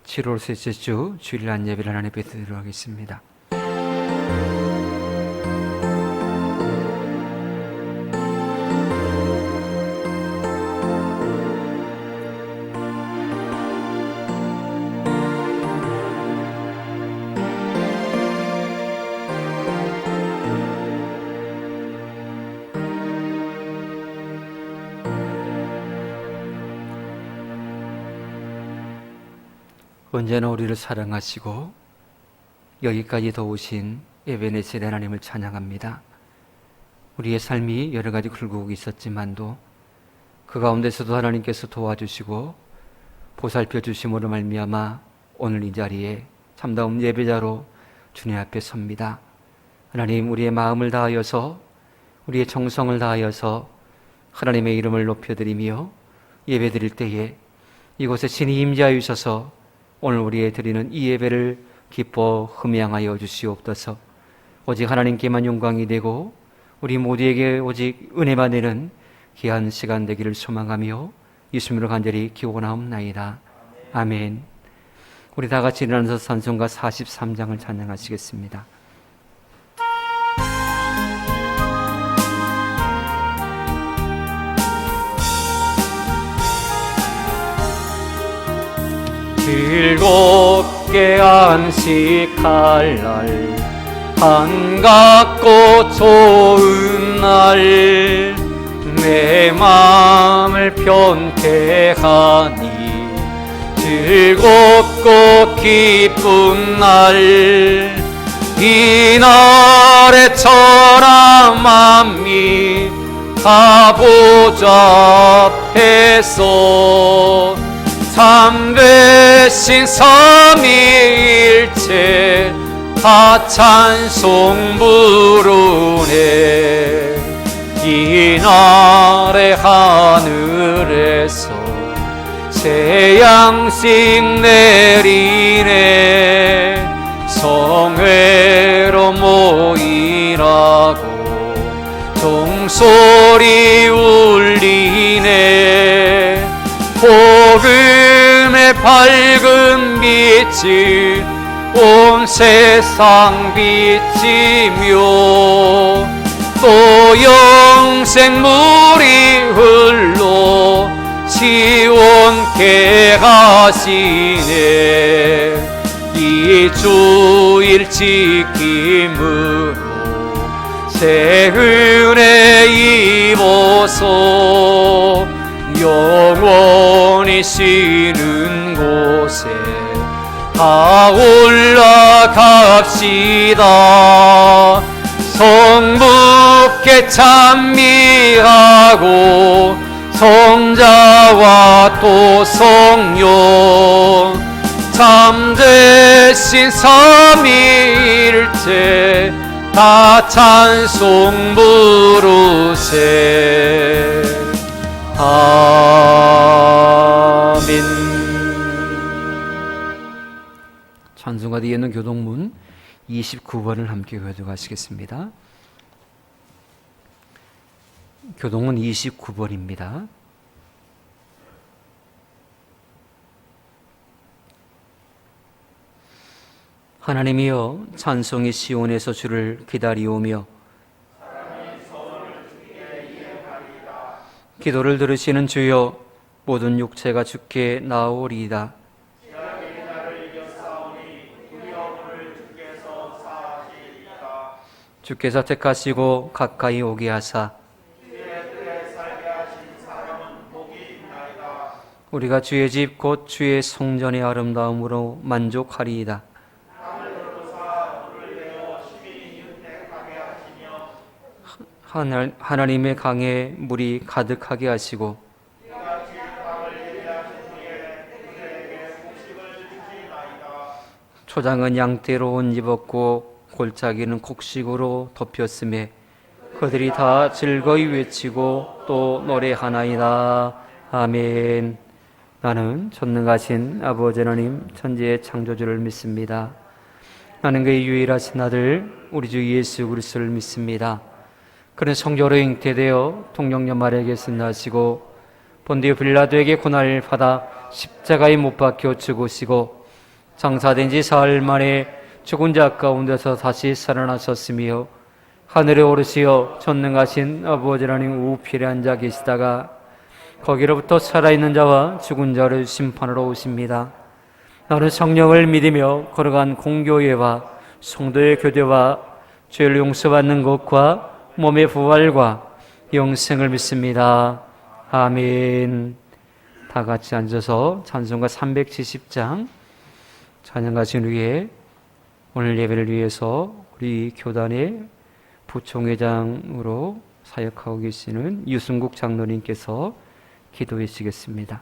7월 셋째 주 주일 안예배를 하나님 앞에 드리도록 하겠습니다. 언제나 우리를 사랑하시고 여기까지 도우신 에베네셀 하나님을 찬양합니다. 우리의 삶이 여러 가지 굴곡이 있었지만도 그 가운데서도 하나님께서 도와주시고 보살펴 주심으로 말미암아 오늘 이 자리에 참다운 예배자로 주님 앞에 섭니다. 하나님, 우리의 마음을 다하여서 우리의 정성을 다하여서 하나님의 이름을 높여드리며 예배드릴 때에 이곳에 신이 임재하여 주셔서 오늘 우리의 드리는 이 예배를 기뻐 흠양하여 주시옵소서. 오직 하나님께만 영광이 되고 우리 모두에게 오직 은혜만 되는 귀한 시간 되기를 소망하며 예수님으로 간절히 기원하옵나이다. 아멘. 우리 다 같이 일어나서 찬송가 43장을 찬양하시겠습니다. 즐겁게 안식할 날, 반갑고 좋은 날, 내 마음을 편케하니 즐겁고 기쁜 날, 이날의 천하 만미 다 보좌 앞에서 참되신 삼위일체 다 찬송 부르네. 이날의 하늘에서 새 양식 내리네. 성회로 모이라고 종소리 울리네. 복음의 밝은 빛이 온 세상 비치며 또 영생물이 흘러 시원케 하시네. 이 주일 지킴으로 새 은혜 입어서 영원히 쉬는 곳에 다 올라갑시다. 성부께 찬미하고 성자와 또 성령 참되신 삼위일체 다 찬송 부르세. 아멘. 찬송가 뒤에 있는 교동문 29번을 함께 교독하시겠습니다. 교동문 29번입니다. 하나님이여, 찬송이 시온에서 주를 기다리오며 기도를 들으시는 주여, 모든 육체가 주께 나오리이다. 주께서 택하시고 가까이 오게 하사 우리가 주의 집 곧 주의 성전의 아름다움으로 만족하리이다. 하나님의 강에 물이 가득하게 하시고 초장은 양떼로 옷 입었고 골짜기는 곡식으로 덮였음에 그들이 다 즐거이 외치고 또 노래하나이다. 아멘. 나는 전능하신 아버지 하나님 천지의 창조주를 믿습니다. 나는 그의 유일하신 아들 우리 주 예수 그리스도를 믿습니다. 그는 성령으로 잉태되어 통령녀 마리아에게서 나시고 본디오 빌라도에게 고난을 받아 십자가에 못 박혀 죽으시고 장사된 지 사흘 만에 죽은 자 가운데서 다시 살아나셨으며 하늘에 오르시어 전능하신 아버지 하나님 우편에 앉아 계시다가 거기로부터 살아있는 자와 죽은 자를 심판하러 오십니다. 나는 성령을 믿으며 걸어간 공교회와 성도의 교제와 죄를 용서받는 것과 몸의 부활과 영생을 믿습니다. 아멘. 다 같이 앉아서 찬송가 370장 찬양하신 후에 오늘 예배를 위해서 우리 교단의 부총회장으로 사역하고 계시는 유승국 장로님께서 기도해 주시겠습니다.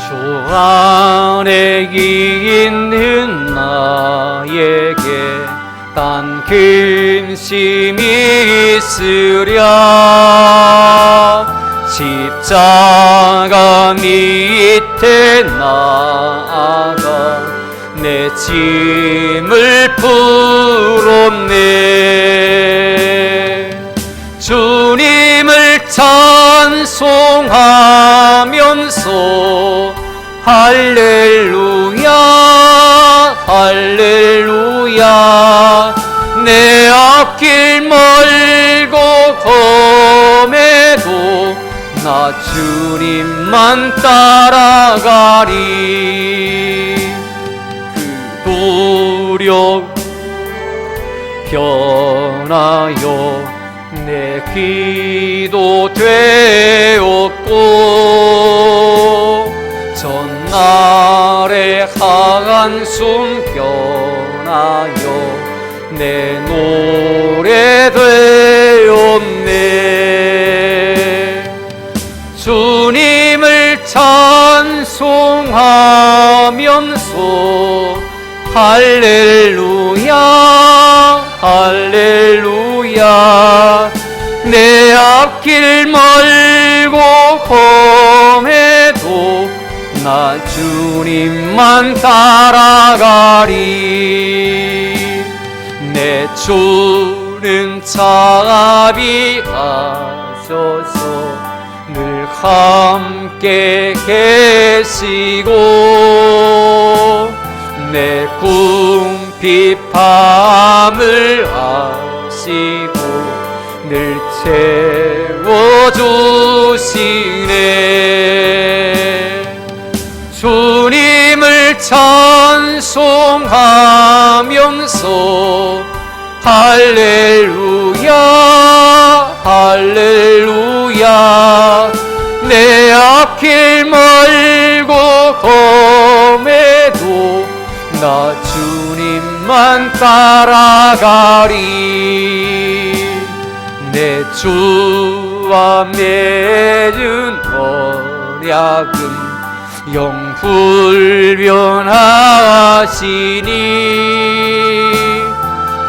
주 안에 있는 나에게 단 근심이 있으랴 십자가 밑에 나아가 내 짐을 풀었네. 주님을 찬송하면서 할렐루야 할렐루야 내 앞길 멀고 험해도 나 주님만 따라가리. 그 노력 변하여 내 기도 되었고 전날의 한숨 변하여 내 노래 되었네. 주님을 찬송하면서 할렐루야 할렐루야 내 앞길 멀고 험해도 나 주님만 따라가리. 내 주는 자비하셔서 늘 함께 계시고 내 궁핍함을 아시고 늘 채워주시네. 주님을 찬송하면서 할렐루야 할렐루야 내 앞길 멀고 험해도 나 주님만 따라가리. 내 주와 맺은 언약은 영불변하시니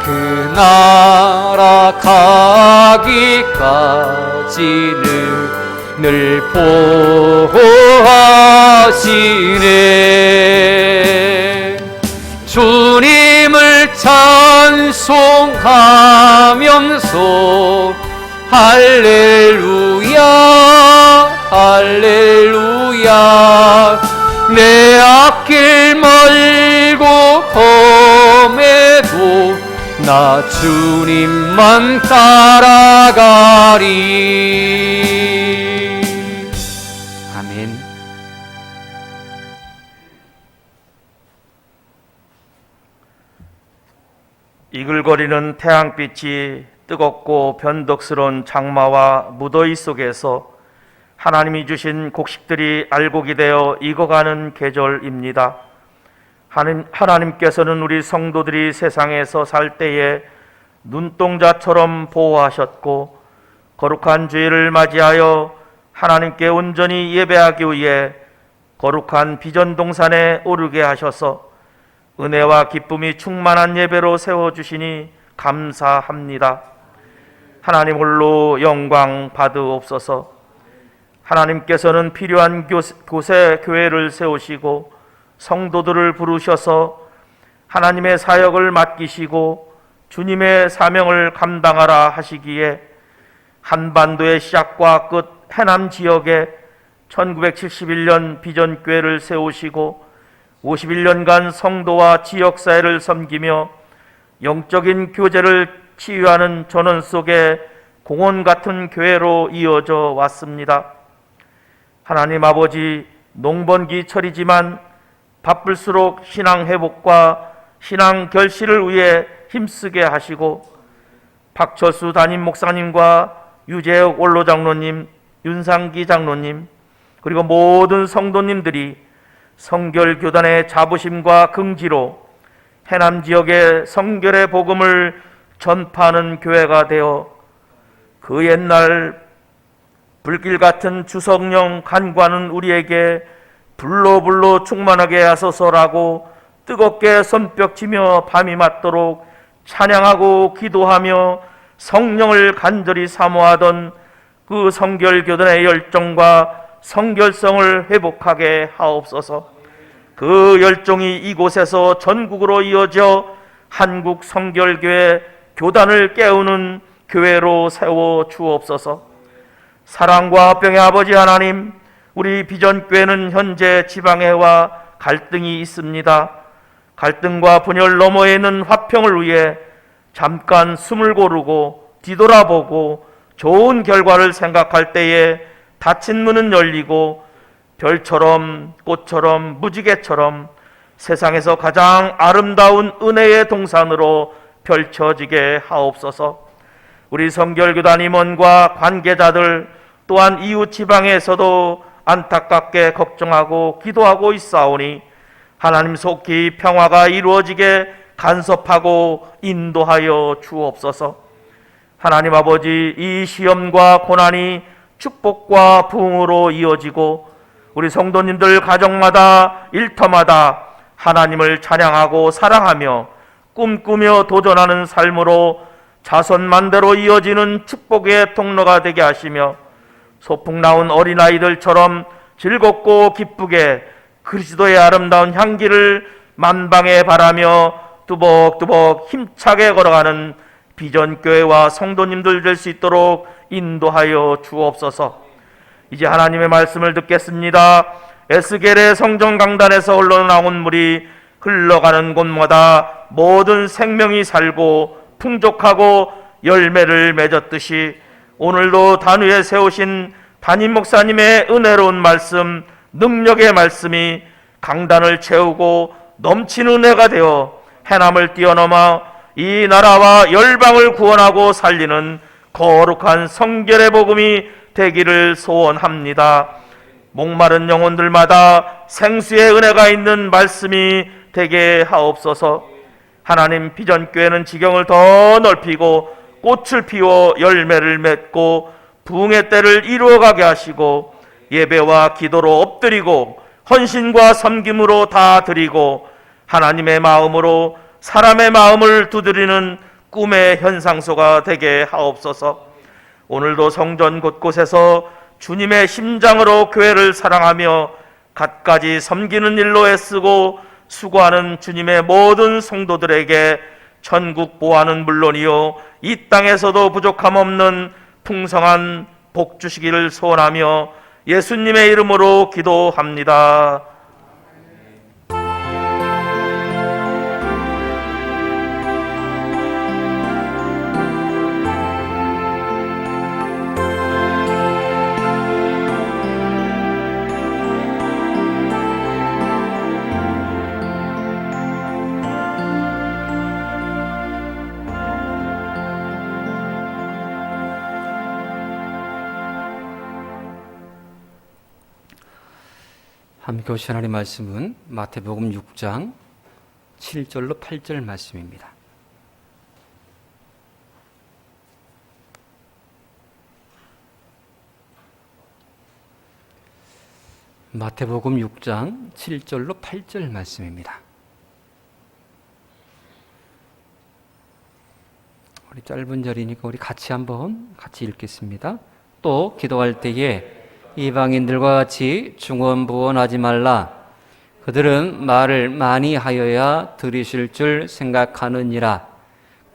그 나라 가기까지는 늘 보호하시네. 주님을 찬송하면서 할렐루야 할렐루야 내 앞길 멀고 험해도 나 주님만 따라가리. 아멘. 이글거리는 태양빛이 뜨겁고 변덕스러운 장마와 무더위 속에서 하나님이 주신 곡식들이 알곡이 되어 익어가는 계절입니다. 하나님께서는 우리 성도들이 세상에서 살 때에 눈동자처럼 보호하셨고 거룩한 주일을 맞이하여 하나님께 온전히 예배하기 위해 거룩한 비전동산에 오르게 하셔서 은혜와 기쁨이 충만한 예배로 세워주시니 감사합니다. 하나님 홀로 영광 받으옵소서. 하나님께서는 필요한 곳에 교회를 세우시고 성도들을 부르셔서 하나님의 사역을 맡기시고 주님의 사명을 감당하라 하시기에 한반도의 시작과 끝 해남 지역에 1971년 비전교회를 세우시고 51년간 성도와 지역사회를 섬기며 영적인 교제를 치유하는 전원 속에 공원 같은 교회로 이어져 왔습니다. 하나님 아버지, 농번기철이지만 바쁠수록 신앙 회복과 신앙 결실을 위해 힘쓰게 하시고 박철수 담임 목사님과 유재혁 원로 장로님, 윤상기 장로님, 그리고 모든 성도님들이 성결교단의 자부심과 긍지로 해남 지역의 성결의 복음을 전파하는 교회가 되어 그 옛날 불길 같은 주성령 간과는 우리에게 불로 충만하게 하소서라고 뜨겁게 손뼉치며 밤이 맞도록 찬양하고 기도하며 성령을 간절히 사모하던 그 성결교단의 열정과 성결성을 회복하게 하옵소서. 그 열정이 이곳에서 전국으로 이어져 한국 성결교회 교단을 깨우는 교회로 세워 주옵소서. 사랑과 병의 아버지 하나님, 우리 비전교회는 현재 지방해와 갈등이 있습니다. 갈등과 분열 너머에 있는 화평을 위해 잠깐 숨을 고르고 뒤돌아보고 좋은 결과를 생각할 때에 닫힌 문은 열리고 별처럼 꽃처럼 무지개처럼 세상에서 가장 아름다운 은혜의 동산으로 펼쳐지게 하옵소서. 우리 성결교단 임원과 관계자들 또한 이웃 지방에서도 안타깝게 걱정하고 기도하고 있사오니 하나님 속히 평화가 이루어지게 간섭하고 인도하여 주옵소서. 하나님 아버지, 이 시험과 고난이 축복과 부흥으로 이어지고 우리 성도님들 가정마다 일터마다 하나님을 찬양하고 사랑하며 꿈꾸며 도전하는 삶으로 자손만대로 이어지는 축복의 통로가 되게 하시며 소풍 나온 어린아이들처럼 즐겁고 기쁘게 그리스도의 아름다운 향기를 만방에 바라며 뚜벅뚜벅 힘차게 걸어가는 비전교회와 성도님들 될 수 있도록 인도하여 주옵소서. 이제 하나님의 말씀을 듣겠습니다. 에스겔의 성전 강단에서 흘러나온 물이 흘러가는 곳마다 모든 생명이 살고 풍족하고 열매를 맺었듯이 오늘도 단위에 세우신 담임 목사님의 은혜로운 말씀, 능력의 말씀이 강단을 채우고 넘치는 은혜가 되어 해남을 뛰어넘어 이 나라와 열방을 구원하고 살리는 거룩한 성결의 복음이 되기를 소원합니다. 목마른 영혼들마다 생수의 은혜가 있는 말씀이 되게 하옵소서. 하나님, 비전교회는 지경을 더 넓히고 꽃을 피워 열매를 맺고 부흥의 때를 이루어가게 하시고 예배와 기도로 엎드리고 헌신과 섬김으로 다 드리고 하나님의 마음으로 사람의 마음을 두드리는 꿈의 현상소가 되게 하옵소서. 오늘도 성전 곳곳에서 주님의 심장으로 교회를 사랑하며 갖가지 섬기는 일로 애쓰고 수고하는 주님의 모든 성도들에게 천국 보화는 물론이요 이 땅에서도 부족함 없는 풍성한 복 주시기를 소원하며 예수님의 이름으로 기도합니다. 함께 오신 하나님 말씀은 마태복음 6장 7절로 8절 말씀입니다. 마태복음 6장 7절로 8절 말씀입니다. 우리 짧은 절이니까 우리 같이 읽겠습니다. 또 기도할 때에 이방인들과 같이 중언부언하지 말라. 그들은 말을 많이 하여야 들으실 줄 생각하느니라.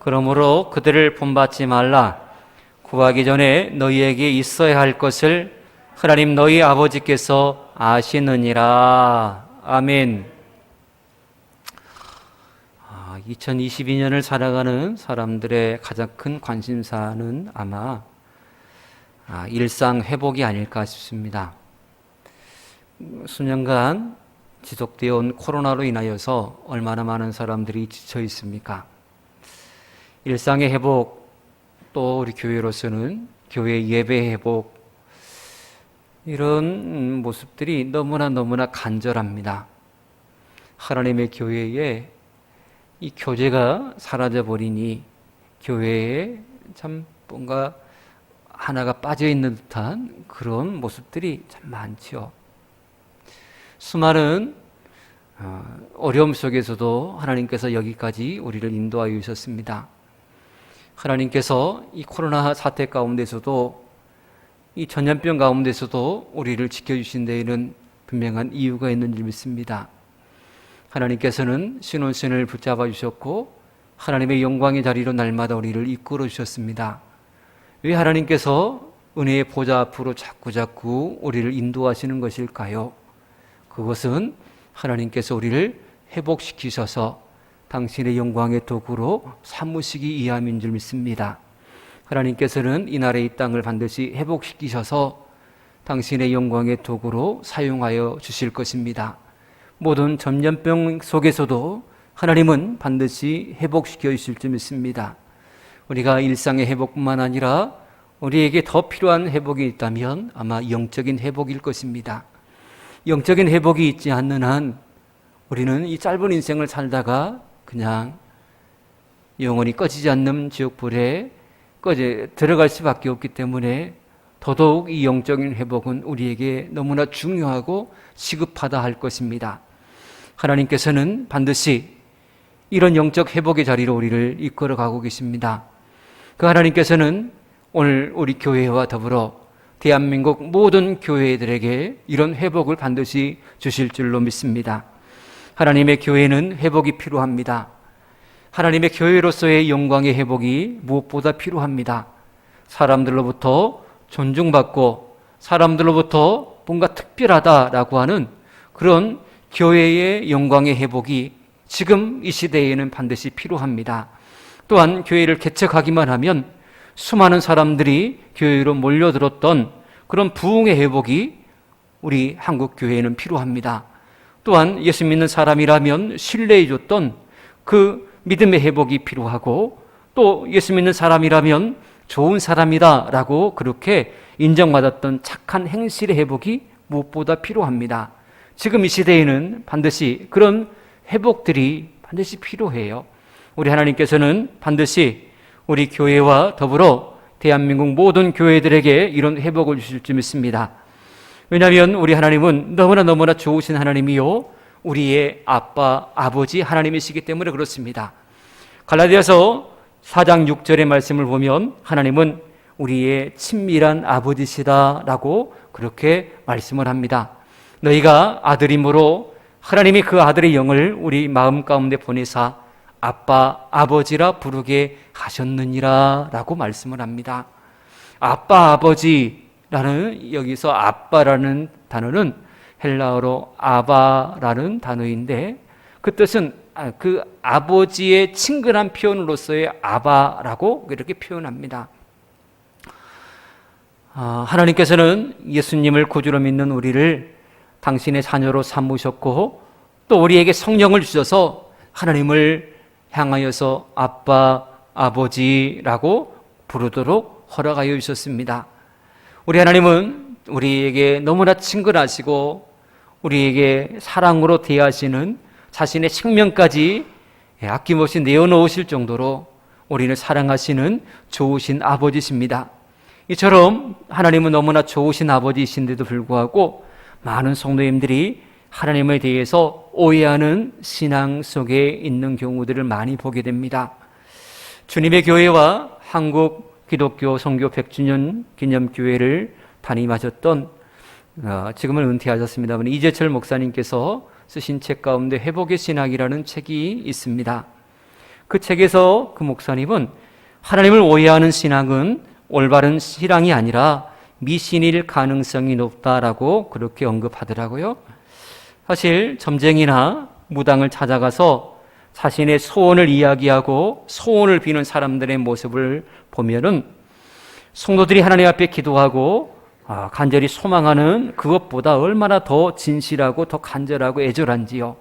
그러므로 그들을 본받지 말라. 구하기 전에 너희에게 있어야 할 것을 하나님 너희 아버지께서 아시느니라. 아멘. 2022년을 살아가는 사람들의 가장 큰 관심사는 아마 일상 회복이 아닐까 싶습니다. 수년간 지속되어 온 코로나로 인하여서 얼마나 많은 사람들이 지쳐 있습니까? 일상의 회복, 또 우리 교회로서는 교회 예배 회복, 이런 모습들이 너무나 간절합니다. 하나님의 교회에 이 교제가 사라져버리니 교회에 참 뭔가 하나가 빠져있는 듯한 그런 모습들이 참 많죠. 수많은 어려움 속에서도 하나님께서 여기까지 우리를 인도하여 주셨습니다. 하나님께서 이 코로나 사태 가운데서도 이 전염병 가운데서도 우리를 지켜주신 데에는 분명한 이유가 있는 줄 믿습니다. 하나님께서는 신혼신을 붙잡아 주셨고 하나님의 영광의 자리로 날마다 우리를 이끌어 주셨습니다. 왜 하나님께서 은혜의 보좌 앞으로 자꾸 우리를 인도하시는 것일까요? 그것은 하나님께서 우리를 회복시키셔서 당신의 영광의 도구로 삼으시기 위함인 줄 믿습니다. 하나님께서는 이 나라의 이 땅을 반드시 회복시키셔서 당신의 영광의 도구로 사용하여 주실 것입니다. 모든 전염병 속에서도 하나님은 반드시 회복시켜 주실 줄 믿습니다. 우리가 일상의 회복뿐만 아니라 우리에게 더 필요한 회복이 있다면 아마 영적인 회복일 것입니다. 영적인 회복이 있지 않는 한 우리는 이 짧은 인생을 살다가 그냥 영원히 꺼지지 않는 지옥불에 들어갈 수밖에 없기 때문에 더더욱 이 영적인 회복은 우리에게 너무나 중요하고 시급하다 할 것입니다. 하나님께서는 반드시 이런 영적 회복의 자리로 우리를 이끌어 가고 계십니다. 그 하나님께서는 오늘 우리 교회와 더불어 대한민국 모든 교회들에게 이런 회복을 반드시 주실 줄로 믿습니다. 하나님의 교회는 회복이 필요합니다. 하나님의 교회로서의 영광의 회복이 무엇보다 필요합니다. 사람들로부터 존중받고 사람들로부터 뭔가 특별하다라고 하는 그런 교회의 영광의 회복이 지금 이 시대에는 반드시 필요합니다. 또한 교회를 개척하기만 하면 수많은 사람들이 교회로 몰려들었던 그런 부흥의 회복이 우리 한국 교회에는 필요합니다. 또한 예수 믿는 사람이라면 신뢰해 줬던 그 믿음의 회복이 필요하고 또 예수 믿는 사람이라면 좋은 사람이다라고 그렇게 인정받았던 착한 행실의 회복이 무엇보다 필요합니다. 지금 이 시대에는 반드시 그런 회복들이 반드시 필요해요. 우리 하나님께서는 반드시 우리 교회와 더불어 대한민국 모든 교회들에게 이런 회복을 주실 줄 믿습니다. 왜냐하면 우리 하나님은 너무나 좋으신 하나님이요 우리의 아빠, 아버지 하나님이시기 때문에 그렇습니다. 갈라디아서 4장 6절의 말씀을 보면 하나님은 우리의 친밀한 아버지시다라고 그렇게 말씀을 합니다. 너희가 아들이므로 하나님이 그 아들의 영을 우리 마음 가운데 보내사 아빠, 아버지라 부르게 하셨느니라 라고 말씀을 합니다. 아빠, 아버지라는 여기서 아빠라는 단어는 헬라어로 아바라는 단어인데 그 뜻은 그 아버지의 친근한 표현으로서의 아바라고 이렇게 표현합니다. 하나님께서는 예수님을 구주로 믿는 우리를 당신의 자녀로 삼으셨고 또 우리에게 성령을 주셔서 하나님을 향하여서 아빠, 아버지라고 부르도록 허락하여 주셨습니다. 우리 하나님은 우리에게 너무나 친근하시고 우리에게 사랑으로 대하시는 자신의 생명까지 아낌없이 내어놓으실 정도로 우리를 사랑하시는 좋으신 아버지십니다. 이처럼 하나님은 너무나 좋으신 아버지이신데도 불구하고 많은 성도님들이 하나님에 대해서 오해하는 신앙 속에 있는 경우들을 많이 보게 됩니다. 주님의 교회와 한국 기독교 선교 100주년 기념교회를 담임하셨던 지금은 은퇴하셨습니다만 이재철 목사님께서 쓰신 책 가운데 회복의 신학이라는 책이 있습니다. 그 책에서 그 목사님은 하나님을 오해하는 신앙은 올바른 신앙이 아니라 미신일 가능성이 높다라고 그렇게 언급하더라고요. 사실 점쟁이나 무당을 찾아가서 자신의 소원을 이야기하고 소원을 비는 사람들의 모습을 보면은 성도들이 하나님 앞에 기도하고 간절히 소망하는 그것보다 얼마나 더 진실하고 더 간절하고 애절한지요.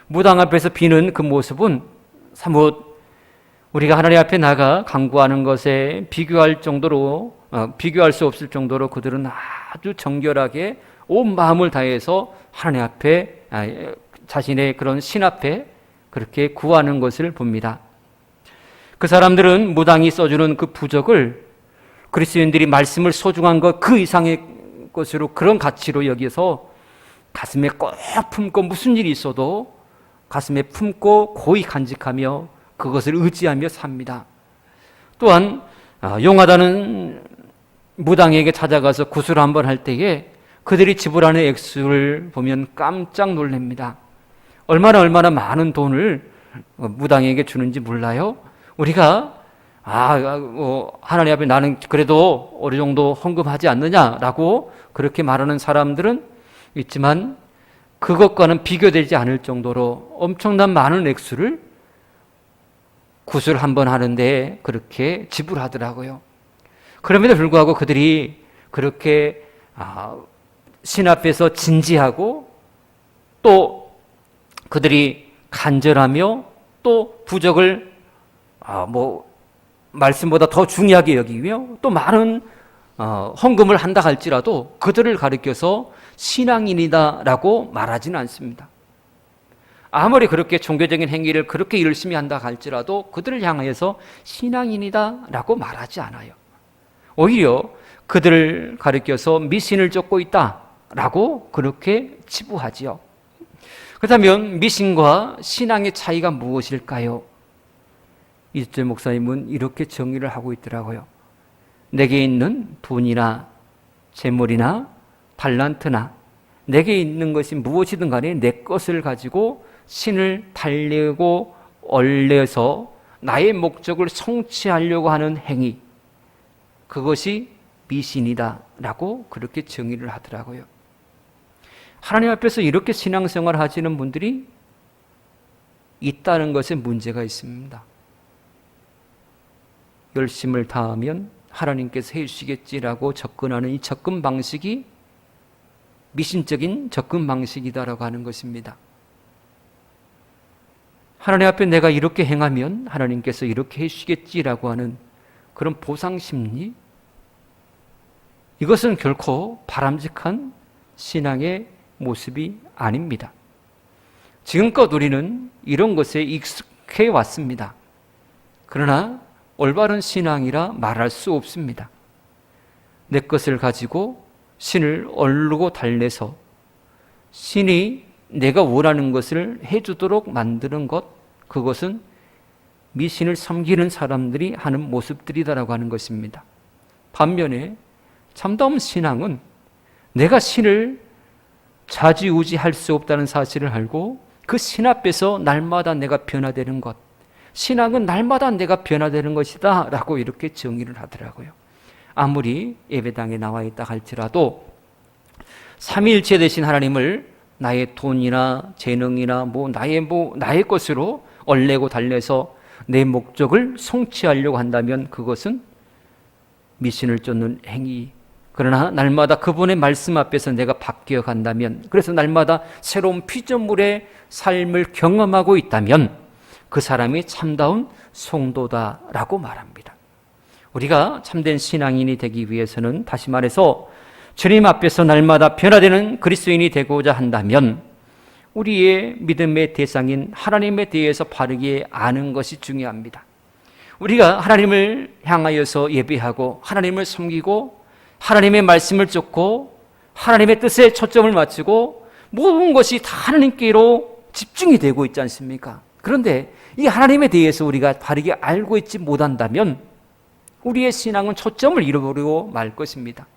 무당 앞에서 비는 그 모습은 사뭇 우리가 하나님 앞에 나가 간구하는 것에 비교할 수 없을 정도로 그들은 아주 정결하게 온 마음을 다해서 하나님 앞에 자신의 그런 신 앞에 그렇게 구하는 것을 봅니다. 그 사람들은 무당이 써주는 그 부적을 그리스도인들이 말씀을 소중한 것 그 이상의 것으로 그런 가치로 여기서 가슴에 꼭 품고 무슨 일이 있어도 가슴에 품고 고이 간직하며 그것을 의지하며 삽니다. 또한 용하다는 무당에게 찾아가서 구슬을 한번 할 때에 그들이 지불하는 액수를 보면 깜짝 놀랍니다. 얼마나 많은 돈을 무당에게 주는지 몰라요? 우리가 하나님 앞에 나는 그래도 어느 정도 헌금하지 않느냐라고 그렇게 말하는 사람들은 있지만 그것과는 비교되지 않을 정도로 엄청난 많은 액수를 구슬 한번 하는데 그렇게 지불하더라고요. 그럼에도 불구하고 그들이 그렇게 신 앞에서 진지하고 또 그들이 간절하며 또 부적을 말씀보다 더 중요하게 여기며 또 많은 헌금을 한다 할지라도 그들을 가리켜서 신앙인이다라고 말하지는 않습니다. 아무리 그렇게 종교적인 행위를 그렇게 열심히 한다 할지라도 그들을 향해서 신앙인이다라고 말하지 않아요. 오히려 그들을 가리켜서 미신을 쫓고 있다라고 그렇게 치부하지요. 그렇다면 미신과 신앙의 차이가 무엇일까요? 이주철 목사님은 이렇게 정의를 하고 있더라고요. 내게 있는 돈이나 재물이나 달란트나 내게 있는 것이 무엇이든 간에 내 것을 가지고 신을 달래고 얼려서 나의 목적을 성취하려고 하는 행위, 그것이 미신이다라고 그렇게 정의를 하더라고요. 하나님 앞에서 이렇게 신앙생활을 하시는 분들이 있다는 것에 문제가 있습니다. 열심을 다하면 하나님께서 해주시겠지라고 접근하는 이 접근 방식이 미신적인 접근 방식이다라고 하는 것입니다. 하나님 앞에 내가 이렇게 행하면 하나님께서 이렇게 해주시겠지라고 하는 그런 보상심리, 이것은 결코 바람직한 신앙의 모습이 아닙니다. 지금껏 우리는 이런 것에 익숙해 왔습니다. 그러나 올바른 신앙이라 말할 수 없습니다. 내 것을 가지고 신을 얼르고 달래서 신이 내가 원하는 것을 해주도록 만드는 것, 그것은 미신을 섬기는 사람들이 하는 모습들이다라고 하는 것입니다. 반면에 참다운 신앙은 내가 신을 좌지우지할 수 없다는 사실을 알고 그 신 앞에서 날마다 내가 변화되는 것, 신앙은 날마다 내가 변화되는 것이다 라고 이렇게 정의를 하더라고요. 아무리 예배당에 나와 있다 할지라도 삼위일체 되신 하나님을 나의 돈이나 재능이나 나의 것으로 얼레고 달래서 내 목적을 성취하려고 한다면 그것은 미신을 쫓는 행위. 그러나 날마다 그분의 말씀 앞에서 내가 바뀌어 간다면, 그래서 날마다 새로운 피조물의 삶을 경험하고 있다면 그 사람이 참다운 성도다라고 말합니다. 우리가 참된 신앙인이 되기 위해서는 다시 말해서 주님 앞에서 날마다 변화되는 그리스도인이 되고자 한다면 우리의 믿음의 대상인 하나님에 대해서 바르게 아는 것이 중요합니다. 우리가 하나님을 향하여서 예배하고 하나님을 섬기고 하나님의 말씀을 쫓고 하나님의 뜻에 초점을 맞추고 모든 것이 다 하나님께로 집중이 되고 있지 않습니까? 그런데 이 하나님에 대해서 우리가 바르게 알고 있지 못한다면 우리의 신앙은 초점을 잃어버리고 말 것입니다.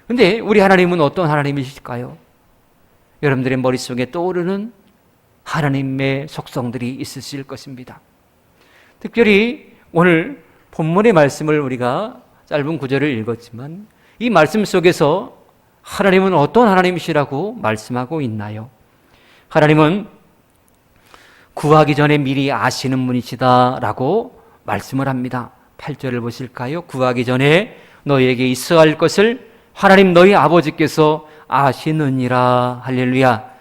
그런데 우리 하나님은 어떤 하나님이실까요? 여러분들의 머릿속에 떠오르는 하나님의 속성들이 있으실 것입니다. 특별히 오늘 본문의 말씀을 우리가 짧은 구절을 읽었지만 이 말씀 속에서 하나님은 어떤 하나님이시라고 말씀하고 있나요? 하나님은 구하기 전에 미리 아시는 분이시다라고 말씀을 합니다. 8절을 보실까요? 구하기 전에 너희에게 있어야 할 것을 하나님 너희 아버지께서 아시느니라. 할렐루야.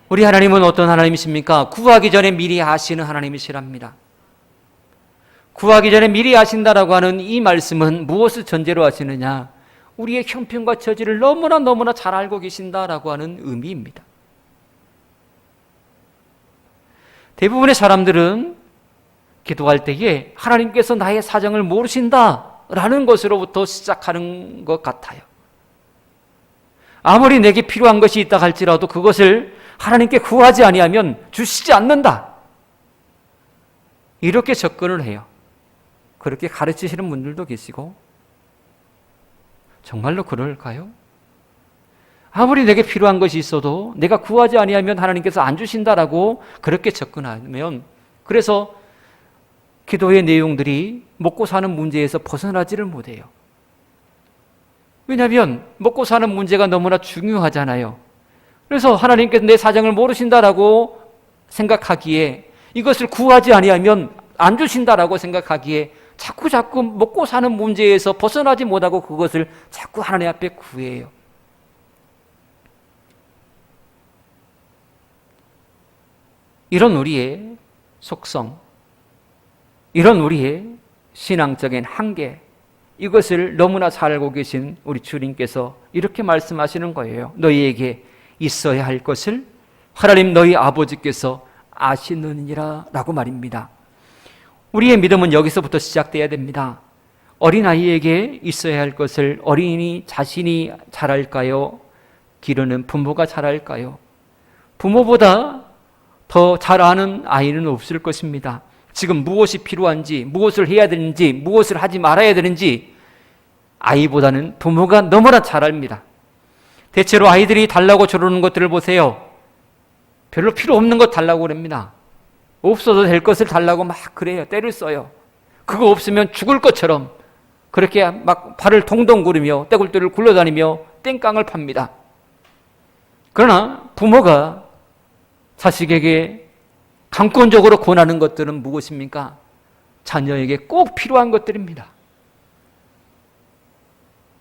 우리 하나님은 어떤 하나님이십니까? 구하기 전에 미리 아시는 하나님이시랍니다. 구하기 전에 미리 아신다라고 하는 이 말씀은 무엇을 전제로 하시느냐? 우리의 형편과 처지를 너무나 잘 알고 계신다라고 하는 의미입니다. 대부분의 사람들은 기도할 때에 하나님께서 나의 사정을 모르신다라는 것으로부터 시작하는 것 같아요. 아무리 내게 필요한 것이 있다 할지라도 그것을 하나님께 구하지 아니하면 주시지 않는다. 이렇게 접근을 해요. 그렇게 가르치시는 분들도 계시고, 정말로 그럴까요? 아무리 내게 필요한 것이 있어도 내가 구하지 아니하면 하나님께서 안 주신다라고 그렇게 접근하면, 그래서 기도의 내용들이 먹고 사는 문제에서 벗어나지를 못해요. 왜냐하면 먹고 사는 문제가 너무나 중요하잖아요. 그래서 하나님께서 내 사정을 모르신다라고 생각하기에, 이것을 구하지 아니하면 안 주신다라고 생각하기에 자꾸 먹고 사는 문제에서 벗어나지 못하고 그것을 자꾸 하나님 앞에 구해요. 이런 우리의 속성, 이런 우리의 신앙적인 한계, 이것을 너무나 잘 알고 계신 우리 주님께서 이렇게 말씀하시는 거예요. 너희에게 있어야 할 것을 하나님 너희 아버지께서 아시느니라 라고 말입니다. 우리의 믿음은 여기서부터 시작돼야 됩니다. 어린아이에게 있어야 할 것을 어린이 자신이 잘할까요? 기르는 부모가 잘할까요? 부모보다 더 잘 아는 아이는 없을 것입니다. 지금 무엇이 필요한지, 무엇을 해야 되는지, 무엇을 하지 말아야 되는지 아이보다는 부모가 너무나 잘 압니다. 대체로 아이들이 달라고 저러는 것들을 보세요. 별로 필요 없는 것 달라고 그럽니다. 없어도 될 것을 달라고 막 그래요. 때를 써요. 그거 없으면 죽을 것처럼 그렇게 막 발을 동동 구르며 떼굴떼굴 굴러다니며 땡깡을 팝니다. 그러나 부모가 자식에게 강권적으로 권하는 것들은 무엇입니까? 자녀에게 꼭 필요한 것들입니다.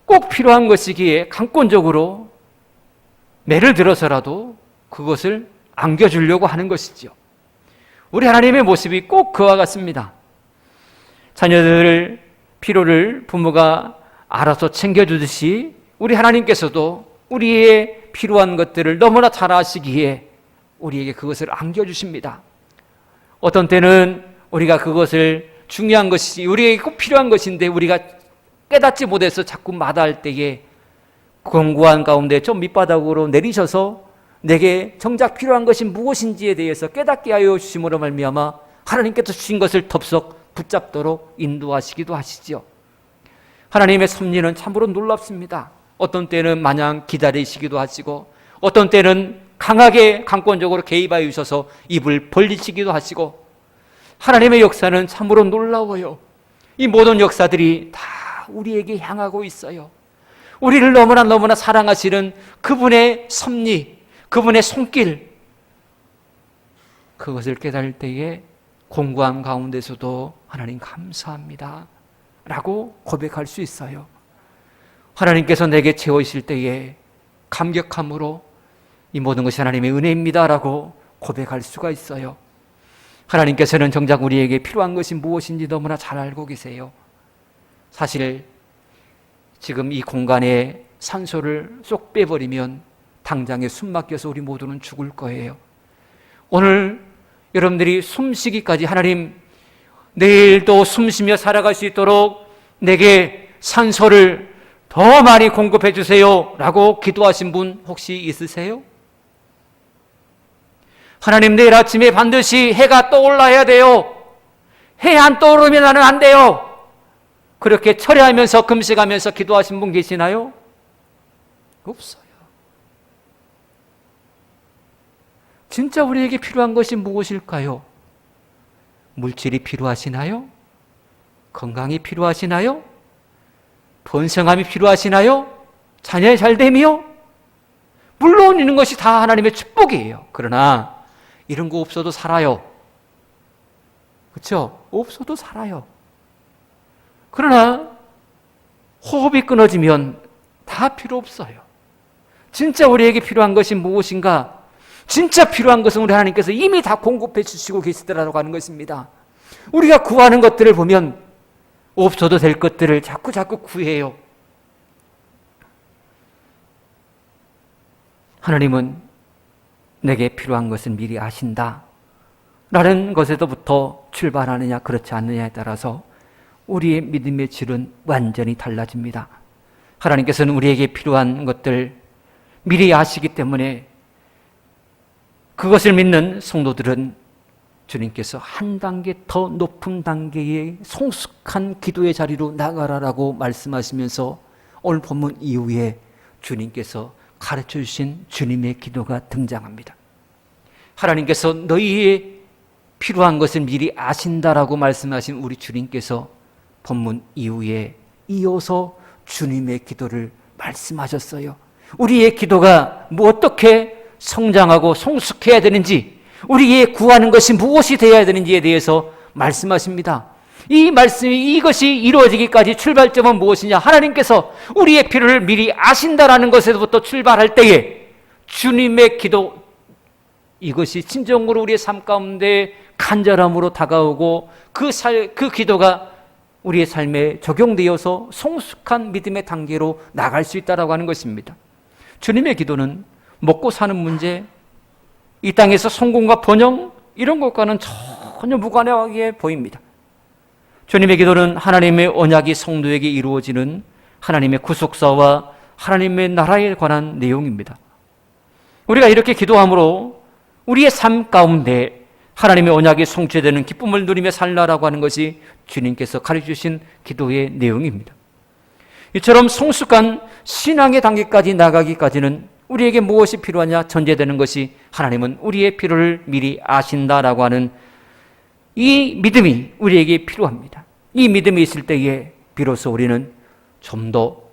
꼭 필요한 것이기에 강권적으로 매를 들어서라도 그것을 안겨주려고 하는 것이죠. 우리 하나님의 모습이 꼭 그와 같습니다. 자녀들의 필요를 부모가 알아서 챙겨주듯이 우리 하나님께서도 우리의 필요한 것들을 너무나 잘 아시기에 우리에게 그것을 안겨주십니다. 어떤 때는 우리가 그것을 중요한 것이 우리에게 꼭 필요한 것인데 우리가 깨닫지 못해서 자꾸 마다할 때에 공고한 가운데 좀 밑바닥으로 내리셔서 내게 정작 필요한 것이 무엇인지에 대해서 깨닫게 하여 주심으로 말미암아 하나님께서 주신 것을 덥석 붙잡도록 인도하시기도 하시죠. 하나님의 섭리는 참으로 놀랍습니다. 어떤 때는 마냥 기다리시기도 하시고, 어떤 때는 강하게 강권적으로 개입하여 주셔서 입을 벌리시기도 하시고, 하나님의 역사는 참으로 놀라워요. 이 모든 역사들이 다 우리에게 향하고 있어요. 우리를 너무나 사랑하시는 그분의 섭리, 그분의 손길, 그것을 깨달을 때에 공고함 가운데서도 하나님 감사합니다 라고 고백할 수 있어요. 하나님께서 내게 채우실 때에 감격함으로 이 모든 것이 하나님의 은혜입니다 라고 고백할 수가 있어요. 하나님께서는 정작 우리에게 필요한 것이 무엇인지 너무나 잘 알고 계세요. 사실 지금 이 공간에 산소를 쏙 빼버리면 당장에 숨 막혀서 우리 모두는 죽을 거예요. 오늘 여러분들이 숨쉬기까지 하나님 내일도 숨쉬며 살아갈 수 있도록 내게 산소를 더 많이 공급해 주세요 라고 기도하신 분 혹시 있으세요? 하나님 내일 아침에 반드시 해가 떠올라야 돼요. 해 안 떠오르면 나는 안 돼요. 그렇게 철회하면서 금식하면서 기도하신 분 계시나요? 없어요. 진짜 우리에게 필요한 것이 무엇일까요? 물질이 필요하시나요? 건강이 필요하시나요? 번성함이 필요하시나요? 자녀의 잘됨이요? 물론 이런 것이 다 하나님의 축복이에요. 그러나 이런 거 없어도 살아요. 그렇죠? 없어도 살아요. 그러나 호흡이 끊어지면 다 필요 없어요. 진짜 우리에게 필요한 것이 무엇인가? 진짜 필요한 것은 우리 하나님께서 이미 다 공급해 주시고 계시더라고 하는 것입니다. 우리가 구하는 것들을 보면 없어도 될 것들을 자꾸 구해요. 하나님은 내게 필요한 것은 미리 아신다 라는 것에서부터 출발하느냐 그렇지 않느냐에 따라서 우리의 믿음의 질은 완전히 달라집니다. 하나님께서는 우리에게 필요한 것들 미리 아시기 때문에 그것을 믿는 성도들은 주님께서 한 단계 더 높은 단계의 성숙한 기도의 자리로 나가라라고 말씀하시면서 오늘 본문 이후에 주님께서 가르쳐 주신 주님의 기도가 등장합니다. 하나님께서 너희의 필요한 것을 미리 아신다라고 말씀하신 우리 주님께서 본문 이후에 이어서 주님의 기도를 말씀하셨어요. 우리의 기도가 어떻게 성장하고 성숙해야 되는지, 우리의 구하는 것이 무엇이 되어야 되는지에 대해서 말씀하십니다. 이 말씀이 이것이 이루어지기까지 출발점은 무엇이냐? 하나님께서 우리의 필요를 미리 아신다라는 것에서부터 출발할 때에 주님의 기도, 이것이 진정으로 우리의 삶 가운데 간절함으로 다가오고 그 기도가 우리의 삶에 적용되어서 성숙한 믿음의 단계로 나갈 수 있다라고 하는 것입니다. 주님의 기도는 먹고 사는 문제, 이 땅에서 성공과 번영 이런 것과는 전혀 무관하게 보입니다. 주님의 기도는 하나님의 언약이 성도에게 이루어지는 하나님의 구속사와 하나님의 나라에 관한 내용입니다. 우리가 이렇게 기도함으로 우리의 삶 가운데 하나님의 언약이 성취되는 기쁨을 누리며 살라라고 하는 것이 주님께서 가르쳐주신 기도의 내용입니다. 이처럼 성숙한 신앙의 단계까지 나가기까지는 우리에게 무엇이 필요하냐 전제되는 것이 하나님은 우리의 필요를 미리 아신다라고 하는 이 믿음이 우리에게 필요합니다. 이 믿음이 있을 때에 비로소 우리는 좀 더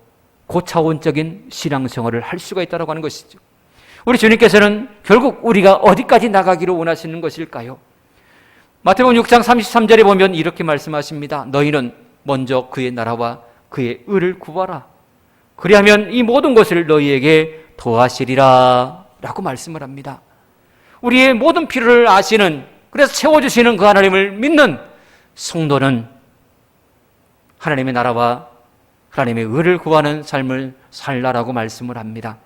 고차원적인 신앙생활을 할 수가 있다고 하는 것이죠. 우리 주님께서는 결국 우리가 어디까지 나가기를 원하시는 것일까요? 마태복음 6장 33절에 보면 이렇게 말씀하십니다. 너희는 먼저 그의 나라와 그의 의를 구하라. 그리하면 이 모든 것을 너희에게 더하시리라 라고 말씀을 합니다. 우리의 모든 필요를 아시는, 그래서 채워주시는 그 하나님을 믿는 성도는 하나님의 나라와 하나님의 의를 구하는 삶을 살라라고 말씀을 합니다.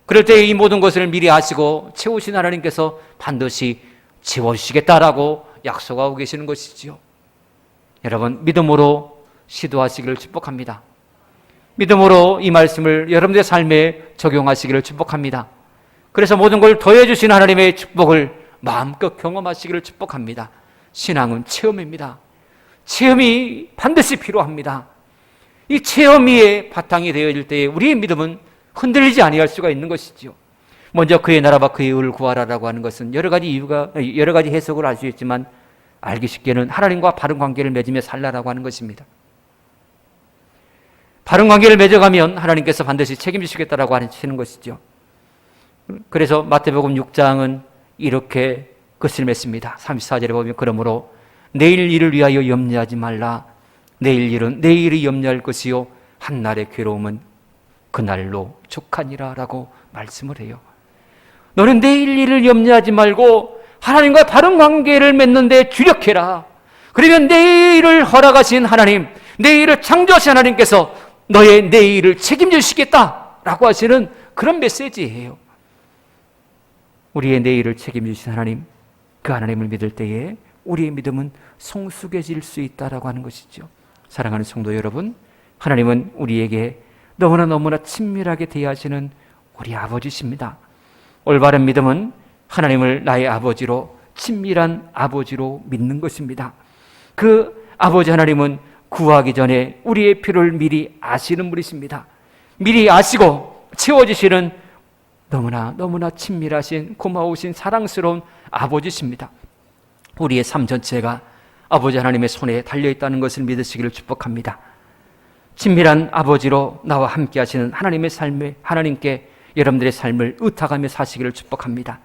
그럴 때 이 모든 것을 미리 아시고 채우신 하나님께서 반드시 채워주시겠다라고 약속하고 계시는 것이지요. 여러분, 믿음으로 시도하시기를 축복합니다. 믿음으로 이 말씀을 여러분들의 삶에 적용하시기를 축복합니다. 그래서 모든 걸 더해주신 하나님의 축복을 마음껏 경험하시기를 축복합니다. 신앙은 체험입니다. 체험이 반드시 필요합니다. 이 체험이 바탕이 되어질 때에 우리의 믿음은 흔들리지 아니할 수가 있는 것이죠. 먼저 그의 나라와 그의 의를 구하라라고 하는 것은 여러 가지 해석을 알 수 있지만 알기 쉽게는 하나님과 바른 관계를 맺으며 살라라고 하는 것입니다. 바른 관계를 맺어가면 하나님께서 반드시 책임지시겠다라고 하시는 것이죠. 그래서 마태복음 6장은 이렇게 끝을 맺습니다. 34절에 보면 그러므로 내일 일을 위하여 염려하지 말라. 내일 일은 내일이 염려할 것이요 한날의 괴로움은 그날로 족하니라 라고 말씀을 해요. 너는 내일 일을 염려하지 말고 하나님과 바른 관계를 맺는 데 주력해라. 그러면 내일을 허락하신 하나님, 내일을 창조하신 하나님께서 너의 내일을 책임지시겠다라고 하시는 그런 메시지예요. 우리의 내일을 책임지신 하나님, 그 하나님을 믿을 때에 우리의 믿음은 성숙해질 수 있다라고 하는 것이죠. 사랑하는 성도 여러분, 하나님은 우리에게 너무나 친밀하게 대하시는 우리 아버지십니다. 올바른 믿음은 하나님을 나의 아버지로, 친밀한 아버지로 믿는 것입니다. 그 아버지 하나님은 구하기 전에 우리의 필요를 미리 아시는 분이십니다. 미리 아시고 채워주시는 너무나 친밀하신 고마우신 사랑스러운 아버지십니다. 우리의 삶 전체가 아버지 하나님의 손에 달려있다는 것을 믿으시기를 축복합니다. 친밀한 아버지로 나와 함께 하시는 하나님의 삶에 하나님께 여러분들의 삶을 의탁하며 사시기를 축복합니다.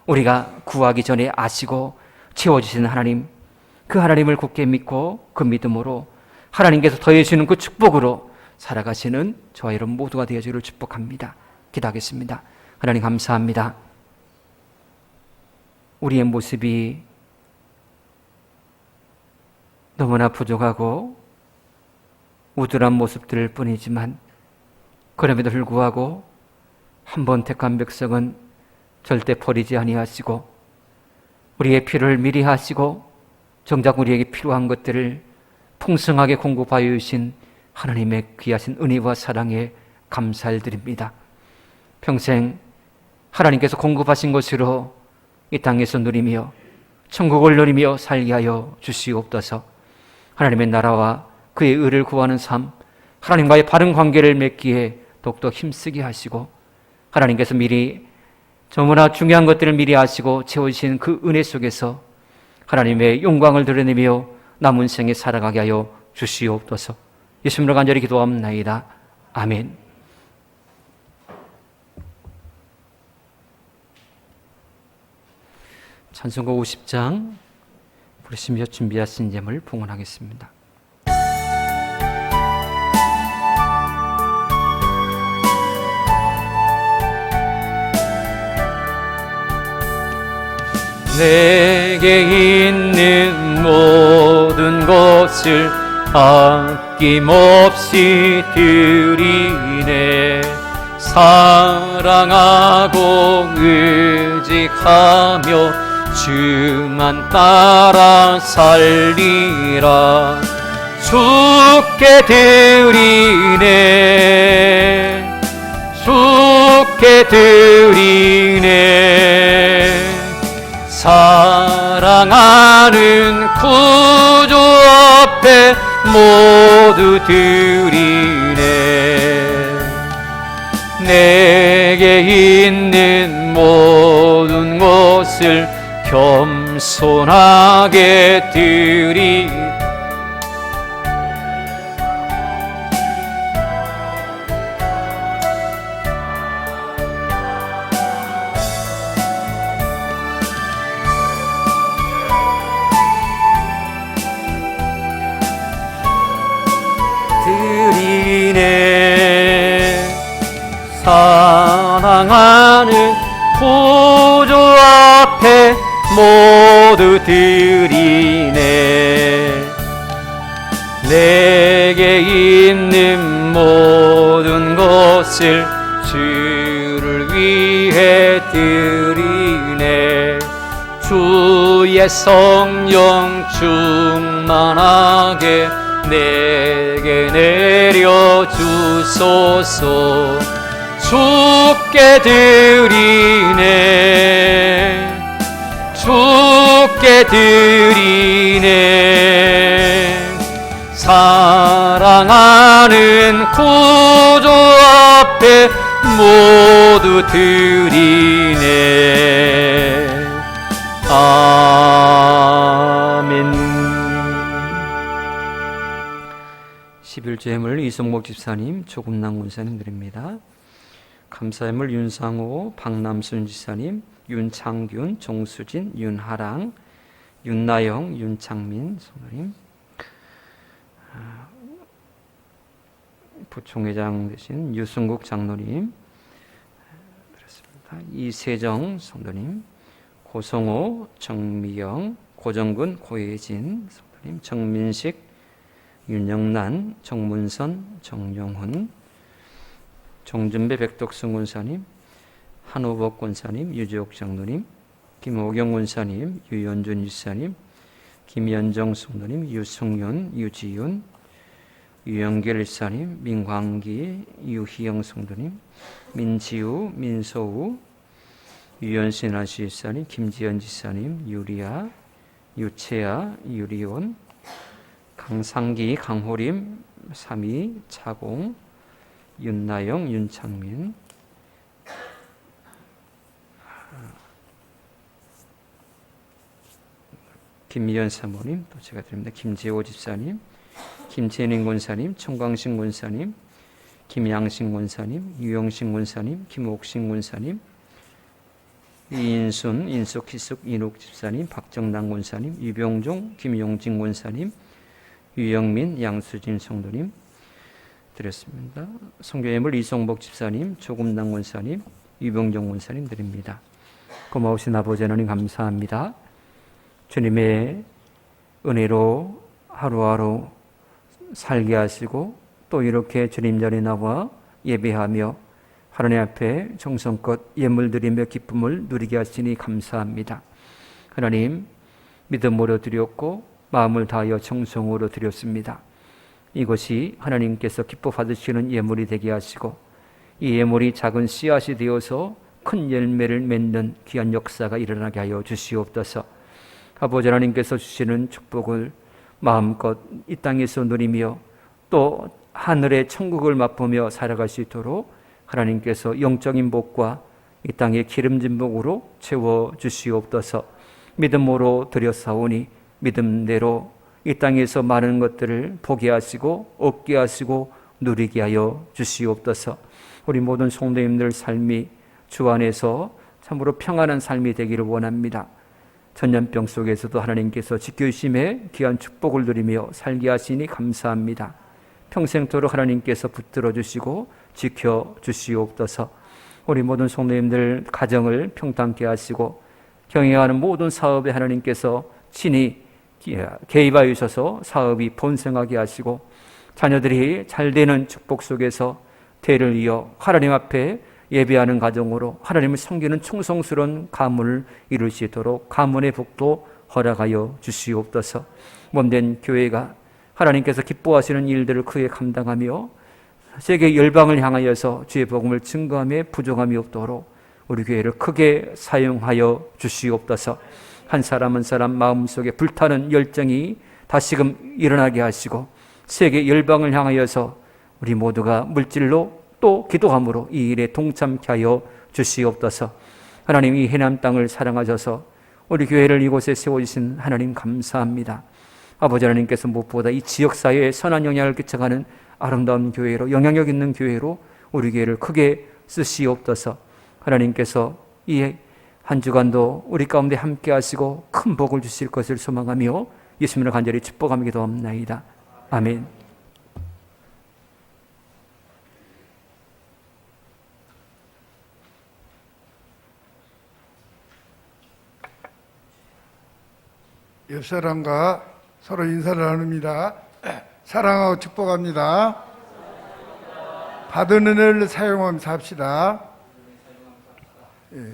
우리가 구하기 전에 아시고 채워주시는 하나님, 그 하나님을 굳게 믿고 그 믿음으로 하나님께서 더해주시는 그 축복으로 살아가시는 저와 여러분 모두가 되어주기를 축복합니다. 기도하겠습니다. 하나님 감사합니다. 우리의 모습이 너무나 부족하고 우둔한 모습들일 뿐이지만 그럼에도 불구하고 한 번 택한 백성은 절대 버리지 아니하시고 우리의 필요를 미리 하시고 정작 우리에게 필요한 것들을 풍성하게 공급하여 주신 하나님의 귀하신 은혜와 사랑에 감사를 드립니다. 평생 하나님께서 공급하신 것으로 이 땅에서 누리며 천국을 누리며 살게 하여 주시옵소서. 하나님의 나라와 그의 의를 구하는 삶, 하나님과의 바른 관계를 맺기에 더욱더 힘쓰게 하시고 하나님께서 미리 너무나 중요한 것들을 미리 아시고 채워주신 그 은혜 속에서 하나님의 영광을 드러내며 남은 생에 살아가게 하여 주시옵소서. 예수님으로 간절히 기도합나이다. 아멘. 찬송가 50장 부르시며 준비하신 예물 봉헌하겠습니다. 내게 있는 모든 것을 아낌없이 드리네. 사랑하고 의지하며 주만 따라 살리라. 주께 드리네. 주께 드리네. 사랑하는 구주 앞에 모두 드리네. 내게 있는 모든 것을 겸손하게 드리네. 사랑하는 구주 앞에 모두 드리네. 내게 있는 모든 것을 주를 위해 드리네. 주의 성령 충만하게 내게 내려주소서. 주께 드리네. 주께 드리네. 사랑하는 구주 앞에 모두 드리네. 아멘. 11조 예물 이성목 집사님, 조금남 군사님 드립니다. 감사예물 윤상호, 박남순 지사님, 윤창균, 정수진, 윤하랑, 윤나영, 윤창민 성도님, 부총회장 되신 유승국 장로님 그렇습니다. 이세정 성도님, 고성호, 정미영, 고정근, 고혜진 성도님, 정민식, 윤영란, 정문선, 정용훈, 정준배 백덕승 군사님, 한우복 군사님, 유지옥 장로님, 김호경 군사님, 유연준 지사님, 김연정 성도님, 유승윤, 유지윤, 유영길 지사님, 민광기, 유희영 성도님, 민지우, 민소우, 유연신 아시 지사님, 김지연 지사님, 유리아, 유채아, 유리온, 강상기, 강호림, 삼이, 차공, 윤나영, 윤창민, 김미연 사모님, 또 제가 드립니다. 김재호 집사님, 김재ninh 권사님, 청광신 권사님, 김양신 권사님, 유영신 권사님, 김옥신 권사님, 이인순, 인숙, 희숙, 인옥 집사님, 박정남 권사님, 유병종, 김용진 권사님, 유영민, 양수진 성도님 드렸습니다. 성교예물 이성복 집사님, 조금남 권사님, 유병종 권사님 드립니다. 고마우신 아버지 하나님 감사합니다. 주님의 은혜로 하루하루 살게 하시고 또 이렇게 주님 전에 나와 예배하며 하나님 앞에 정성껏 예물 드리며 기쁨을 누리게 하시니 감사합니다. 하나님, 믿음으로 드렸고 마음을 다하여 정성으로 드렸습니다. 이것이 하나님께서 기뻐 받으시는 예물이 되게 하시고 이 예물이 작은 씨앗이 되어서 큰 열매를 맺는 귀한 역사가 일어나게 하여 주시옵소서. 아버지 하나님께서 주시는 축복을 마음껏 이 땅에서 누리며 또 하늘의 천국을 맛보며 살아갈 수 있도록 하나님께서 영적인 복과 이 땅의 기름진 복으로 채워주시옵소서. 믿음으로 드렸사오니 믿음대로 이 땅에서 많은 것들을 보게 하시고 얻게 하시고 누리게 하여 주시옵소서. 우리 모든 성도님들 삶이 주 안에서 참으로 평안한 삶이 되기를 원합니다. 전염병 속에서도 하나님께서 지켜주심에 귀한 축복을 누리며 살게 하시니 감사합니다. 평생토록 하나님께서 붙들어 주시고 지켜 주시옵소서. 우리 모든 성도님들 가정을 평탄케 하시고 경영하는 모든 사업에 하나님께서 친히 개입하여 주셔서 사업이 번성하게 하시고 자녀들이 잘되는 축복 속에서 대를 이어 하나님 앞에 예배하는 가정으로 하나님을 섬기는 충성스러운 가문을 이룰 수 있도록 가문의 복도 허락하여 주시옵소서. 몸된 교회가 하나님께서 기뻐하시는 일들을 크게 감당하며 세계 열방을 향하여서 주의 복음을 증거하며 부족함이 없도록 우리 교회를 크게 사용하여 주시옵소서. 한 사람 한 사람 마음속에 불타는 열정이 다시금 일어나게 하시고 세계 열방을 향하여서 우리 모두가 물질로 또 기도함으로 이 일에 동참케 하여 주시옵소서. 하나님, 이 해남 땅을 사랑하셔서 우리 교회를 이곳에 세워주신 하나님 감사합니다. 아버지 하나님께서 무엇보다 이 지역사회에 선한 영향을 끼쳐가는 아름다운 교회로, 영향력 있는 교회로 우리 교회를 크게 쓰시옵소서. 하나님께서 이 한 주간도 우리 가운데 함께 하시고 큰 복을 주실 것을 소망하며 예수님을 간절히 축복하며 기도합나이다. 아멘. 옆 사람과 서로 인사를 나눕니다. 사랑하고 축복합니다. 받은 은혜를 사용하면서 합시다.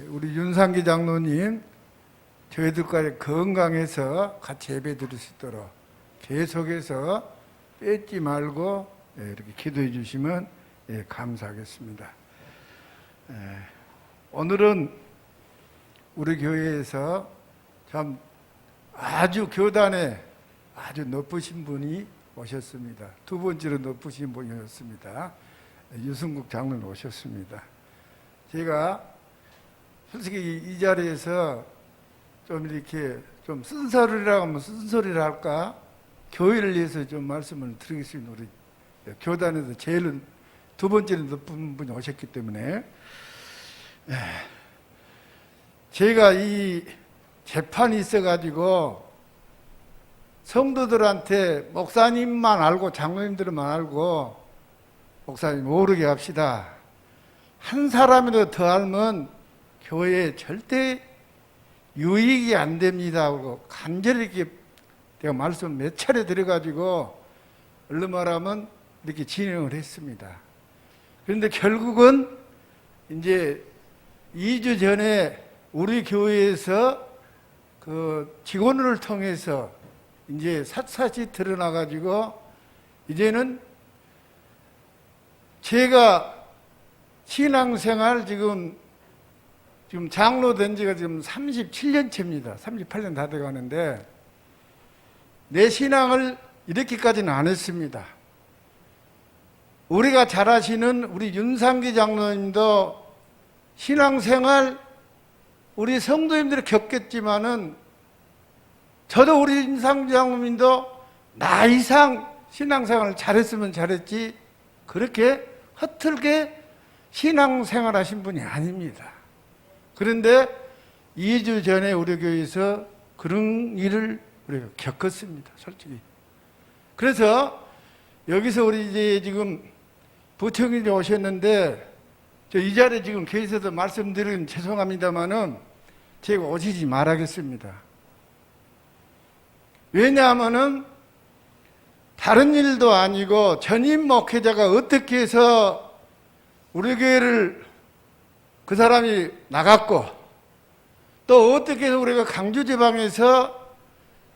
우리 윤상기 장로님, 저희들까지 건강해서 같이 예배 드릴 수 있도록 계속해서 뺏지 말고 이렇게 기도해 주시면 감사하겠습니다. 오늘은 우리 교회에서 참 아주 교단에 아주 높으신 분이 오셨습니다. 두 번째로 높으신 분이 오셨습니다. 유승국 장로님 오셨습니다. 제가 솔직히 이 자리에서 좀 이렇게 좀 쓴소리라고 하면 쓴소리를 할까? 교회를 위해서 좀 말씀을 드리겠습니다. 우리 교단에서 제일 두 번째로 높은 분이 오셨기 때문에 제가 이 재판이 있어가지고 성도들한테 목사님만 알고 장로님들만 알고 목사님 모르게 합시다. 한 사람이라도 더 알면 교회에 절대 유익이 안 됩니다 하고 간절히 이렇게 내가 말씀 몇 차례 드려가지고 얼른 말하면 이렇게 진행을 했습니다. 그런데 결국은 이제 2주 전에 우리 교회에서 그 직원을 통해서 이제 샅샅이 드러나가지고 이제는 제가 신앙생활 지금 장로 된 지가 지금 37년째입니다. 38년 다 돼가는데 내 신앙을 이렇게까지는 안 했습니다. 우리가 잘 아시는 우리 윤상기 장로님도 신앙생활 우리 성도님들이 겪겠지만은 저도 우리 윤상기 장로님도 나 이상 신앙생활을 잘했으면 잘했지 그렇게 허틀게 신앙생활 하신 분이 아닙니다. 그런데 2주 전에 우리 교회에서 그런 일을 우리가 겪었습니다. 솔직히. 그래서 여기서 우리 이제 지금 부총리님 오셨는데 저 이 자리에 지금 계셔서 말씀드리긴 죄송합니다만은 제가 오시지 말하겠습니다. 왜냐하면은 다른 일도 아니고 전임 목회자가 어떻게 해서 우리 교회를 그 사람이 나갔고 또 어떻게 해서 우리가 강주지방에서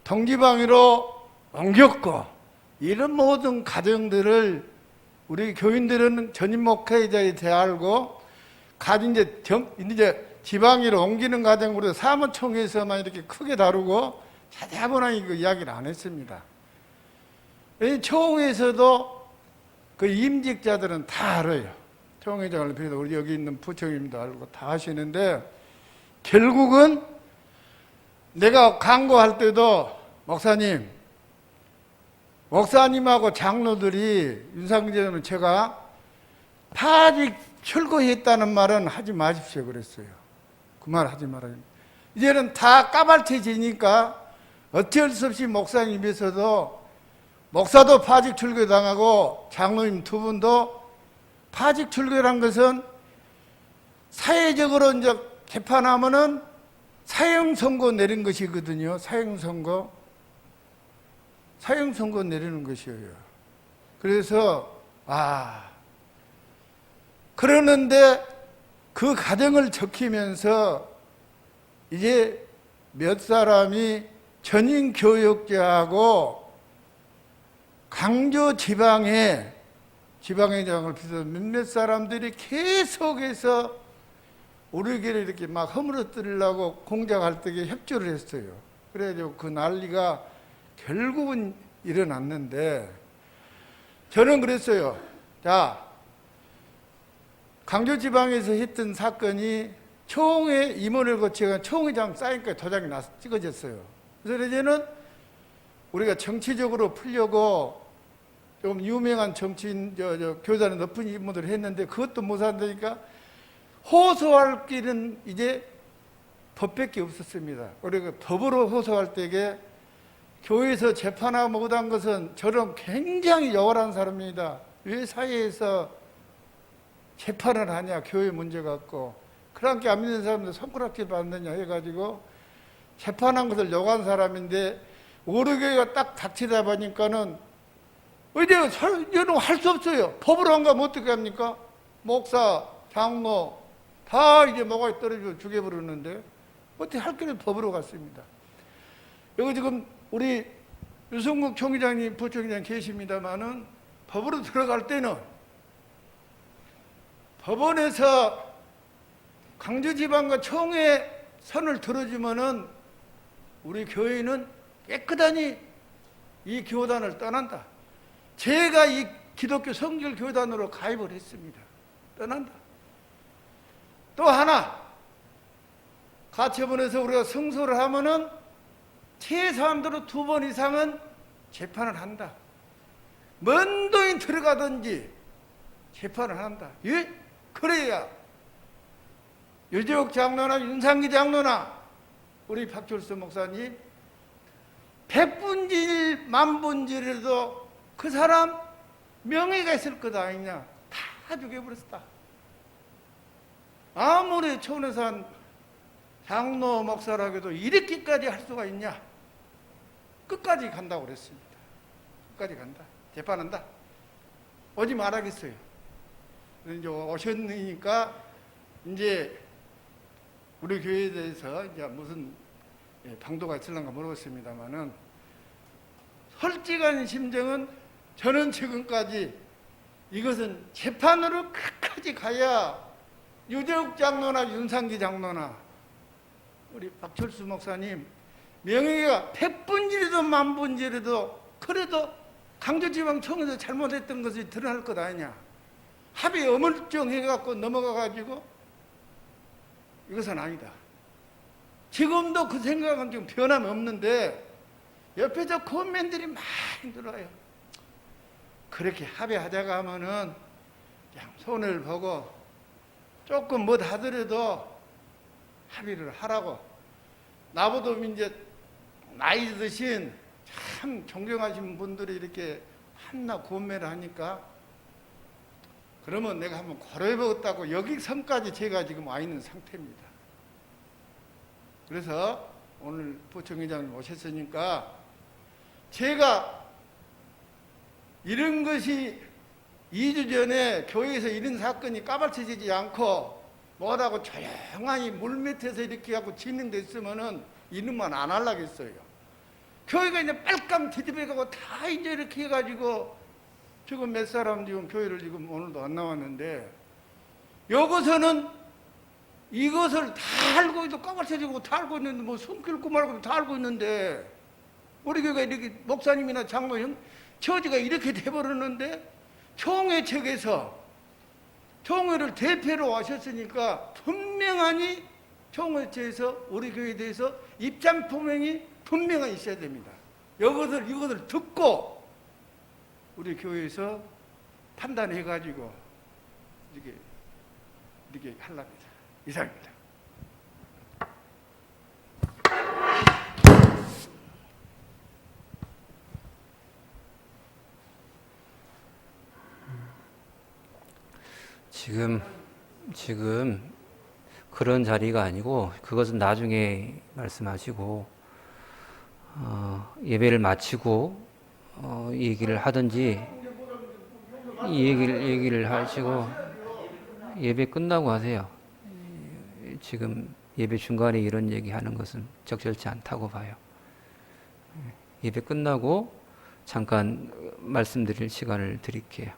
동지방으로 옮겼고 이런 모든 과정들을 우리 교인들은 전임 목회자에 대해 알고 이제 지방으로 옮기는 과정으로 사무총회에서만 이렇게 크게 다루고 자세하게 그 이야기를 안 했습니다. 총회에서도 그 임직자들은 다 알아요. 총회장을 비롯해 우리 여기 있는 부총님도 알고 다 하시는데 결국은 내가 광고할 때도 목사님하고 장로들이 윤상기자는 제가 파직 출거했다는 말은 하지 마십시오 그랬어요. 그 말 하지 말아요. 이제는 다 까발쳐지니까 어쩔 수 없이 목사님에서도 목사도 파직 출거당하고 장로님 두 분도 파직 출거란 것은 사회적으로 이제 재판하면은 사형 선고 내린 것이거든요. 사형 선고 내리는 것이에요. 그래서 그러는데 그 과정을 적히면서 이제 몇 사람이 전임 교역자하고 강조 지방의 지방회장을 비롯해 몇몇 사람들이 계속해서 우리 교회를 이렇게 막 허물어뜨리려고 공작할 때 협조를 했어요. 그래가지고 그 난리가 결국은 일어났는데 저는 그랬어요. 자, 강조지방에서 했던 사건이 총회 임원을 거치고 총회장 사인까지 도장이 찍어졌어요. 그래서 이제는 우리가 정치적으로 풀려고 좀 유명한 정치인, 교단의 높은 인물들을 했는데 그것도 못한다니까 호소할 길은 이제 법밖에 없었습니다. 우리가 법으로 호소할 때에 교회에서 재판하고 못한 것은 저는 굉장히 역월한 사람입니다. 왜 사회에서 재판을 하냐, 교회 문제 갖고. 그렇게 안 믿는 사람들 손가락질 받느냐 해가지고 재판한 것을 욕한 사람인데 우리 교회가 딱 닥치다 보니까는 이제는 할 수 없어요. 법으로 한 거면 어떻게 합니까? 목사, 장로 다 이제 뭐가 떨어져 죽여버렸는데 어떻게 할 길을 법으로 갔습니다. 여기 지금 우리 유성국 총회장님, 부총회장 계십니다만은 법으로 들어갈 때는 법원에서 강주지방과 총회 선을 들어주면은 우리 교회는 깨끗하니 이 교단을 떠난다. 제가 이 기독교 성결교단으로 가입을 했습니다. 떠난다. 또 하나, 가처분에서 우리가 승소를 하면은 최소한도로 2번 이상은 재판을 한다. 먼 돈이 들어가든지 재판을 한다. 예? 그래야 유재욱 장로나 윤상기 장로나 우리 박철수 목사님 100분질 만분질에도 그 사람 명예가 있을 것 아니냐. 다 죽여버렸다. 아무리 초원에산 장로 목사라고도 이렇게까지 할 수가 있냐. 끝까지 간다고 그랬습니다. 끝까지 간다. 재판한다. 오지 말아겠어요. 이제 오셨으니까 이제 우리 교회에 대해서 이제 무슨 방도가 있을런가 모르겠습니다만은 솔직한 심정은 저는 지금까지 이것은 재판으로 끝까지 가야 유재욱 장로나 윤상기 장로나 우리 박철수 목사님 명예가 100분지라도 만분지라도 그래도 강주지방청에서 잘못했던 것이 드러날 것 아니냐. 합의 어물쩡해갖고 넘어가가지고 이것은 아니다. 지금도 그 생각은 좀 변함이 없는데 옆에 저 건맨들이 많이 들어요. 그렇게 합의하자가 하면은 그냥 손을 보고 조금 뭐 하더라도 합의를 하라고. 나보다 이제 나이 드신 참 존경하신 분들이 이렇게 한나 고매를 하니까 그러면 내가 한번 고려해보겠다고 여기 선까지 제가 지금 와 있는 상태입니다. 그래서 오늘 부총회장님 오셨으니까 제가 이런 것이 2주 전에 교회에서 이런 사건이 까발쳐지지 않고 뭐라고 조용하니 물밑에서 이렇게 하고 진행됐으면은 이놈만 안 하려겠어요. 교회가 이제 빨강 뒤집어가고 다 이제 이렇게 해가지고 지금 몇 사람 지금 교회를 지금 오늘도 안 나왔는데 여기서는 이것을 다 알고 있고 까발쳐지고 다 알고 있는데 뭐 숨길고 말고 다 알고 있는데 우리 교회가 이렇게 목사님이나 장로 형 처지가 이렇게 돼버렸는데 총회 측에서 총회를 대표로 하셨으니까 분명하니 총회처에서 우리 교회에 대해서 입장 표명이 분명히 있어야 됩니다. 이것을 듣고 우리 교회에서 판단해가지고 이렇게 하랍니다. 이상입니다. 지금 그런 자리가 아니고 그것은 나중에 말씀하시고 예배를 마치고 얘기를 하든지 얘기를 하시고 예배 끝나고 하세요. 지금 예배 중간에 이런 얘기하는 것은 적절치 않다고 봐요. 예배 끝나고 잠깐 말씀드릴 시간을 드릴게요.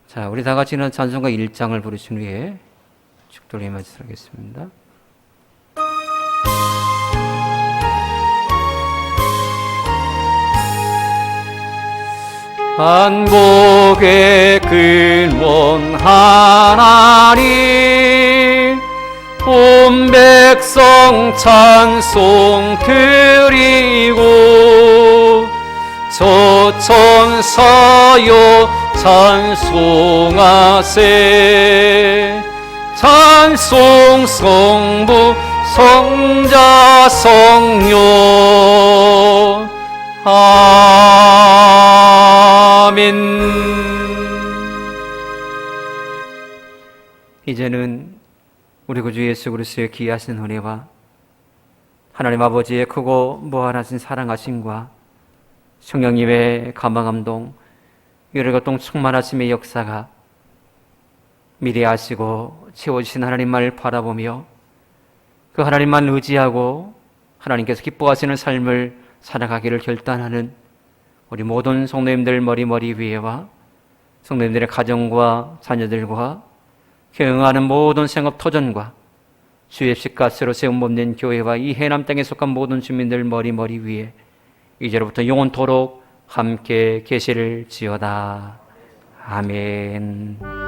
자, 우리 다 같이는 찬송가 1장을 부르신 후에 축도를 임하시겠습니다. 만복의 근원 하나님 온 백성 찬송 드리고 저천사여 찬송하세 찬송 성부 성자 성령 아멘. 이제는 우리 구주 예수 그리스도의 귀하신 은혜와 하나님 아버지의 크고 무한하신 사랑하심과 성령님의 감화감동 열애고통 충만하심의 역사가 미래하시고 채워주신 하나님만을 바라보며 그 하나님만 의지하고 하나님께서 기뻐하시는 삶을 살아가기를 결단하는 우리 모든 성도님들 머리 위에와 성도님들의 가정과 자녀들과 경영하는 모든 생업 터전과 주의 십가스로 세운 몸된 교회와 이 해남 땅에 속한 모든 주민들 머리 위에 이제로부터 영원토록 함께 계시를 지어다. 아멘.